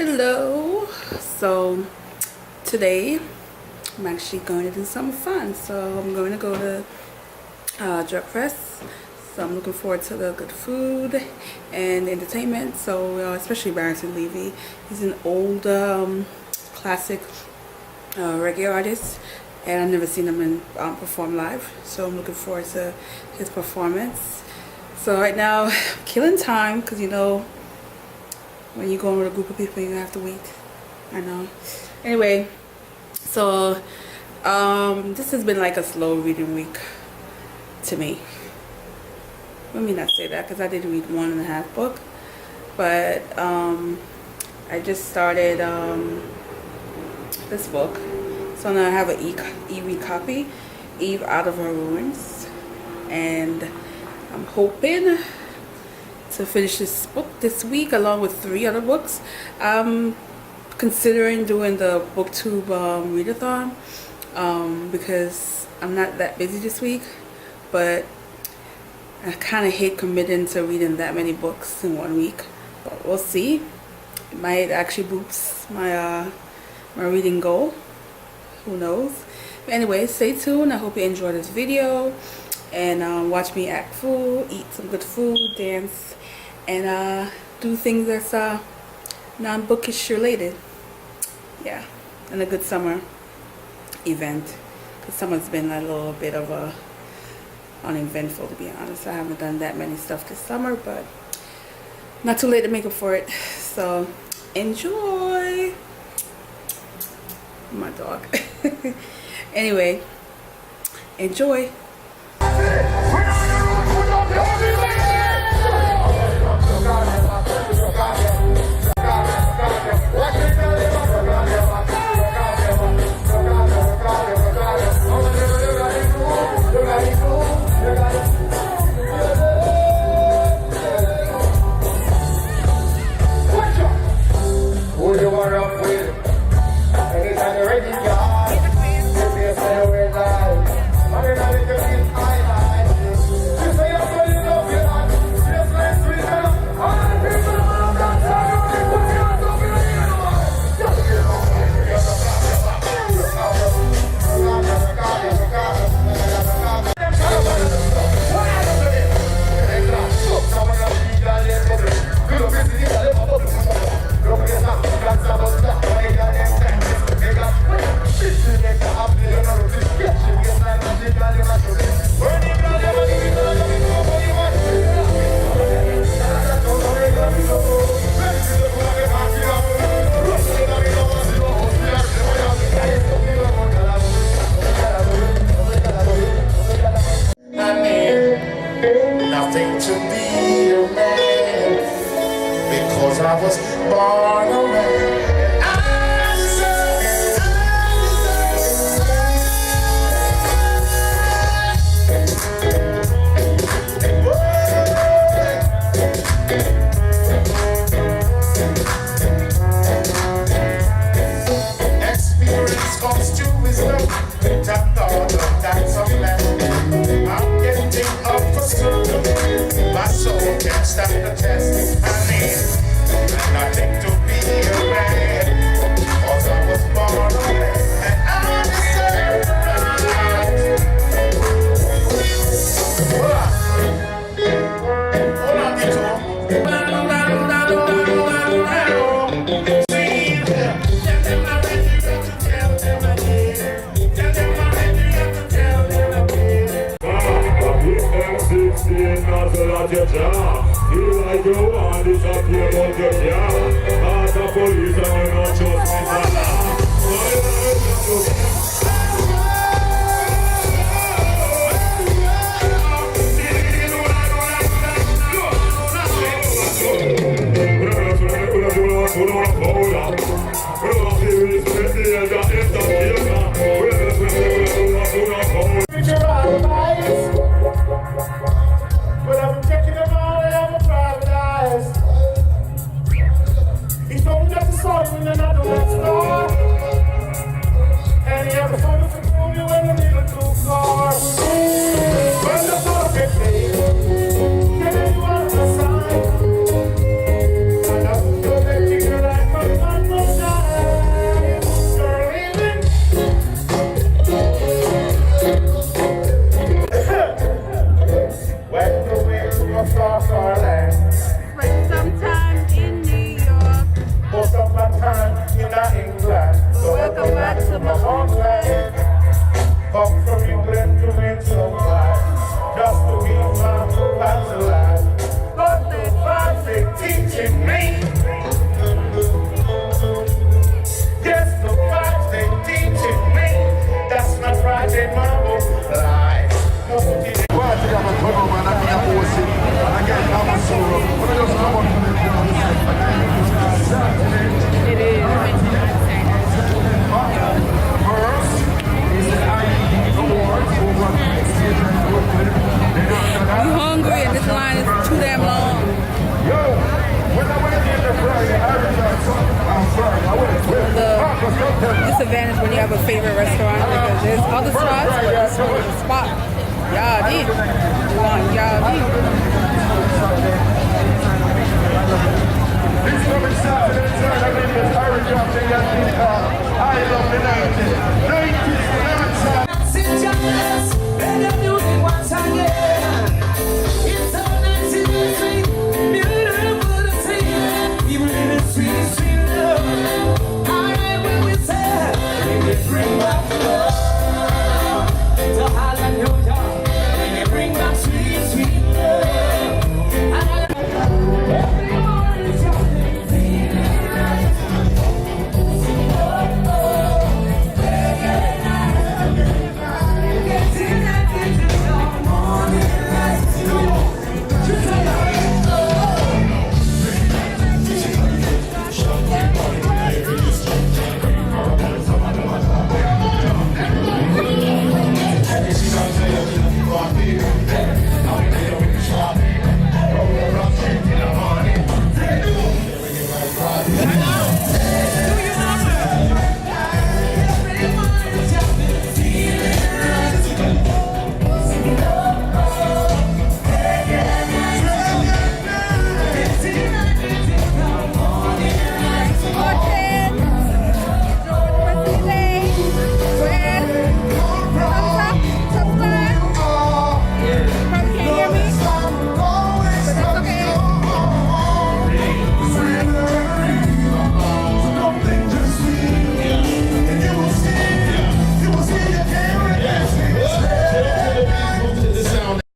Hello. So today I'm actually going to do something fun. So I'm going to go to Drug Fest. So I'm looking forward to the good food and entertainment. So especially Barrington Levy. He's an old classic reggae artist, and I've never seen him perform live. So I'm looking forward to his performance. So right now I'm killing time because when you go with a group of people, you have to wait. I know. Anyway, so this has been like a slow reading week to me. Let me not say that because I did read 1.5 books, but I just started this book. So now I have an e-read copy, Eve Out of Her Ruins, and I'm hoping to finish this book this week along with 3 other books. I'm considering doing the booktube readathon because I'm not that busy this week, but I kind of hate committing to reading that many books in 1 week, but we'll see. It might actually boost my my reading goal, who knows. But anyway, stay tuned. I hope you enjoy this video and watch me act fool, eat some good food, dance, and do things that's non-bookish related. Yeah, and a good summer event, because summer's been a little bit of a uneventful, to be honest. I haven't done that many stuff this summer, but not too late to make up for it. So enjoy. My dog. Anyway, enjoy. Nothing to be a man, because I was born a man. Experience comes to wisdom, tap thought of that's a man. I'm getting up for certain, my soul can't stand the test. I mean, nothing to be a man, cause I was born a man, and I deserve the right. Hold on, get to him. Your job, feel like you want to disappear, but you can't. Ask the police and we not trust It is. I'm hungry and this line is too damn long. The disadvantage when you have a favorite restaurant because there's other spots, but this one is a spot. Yadi. You want Yadi. This coming Saturday, I love the night.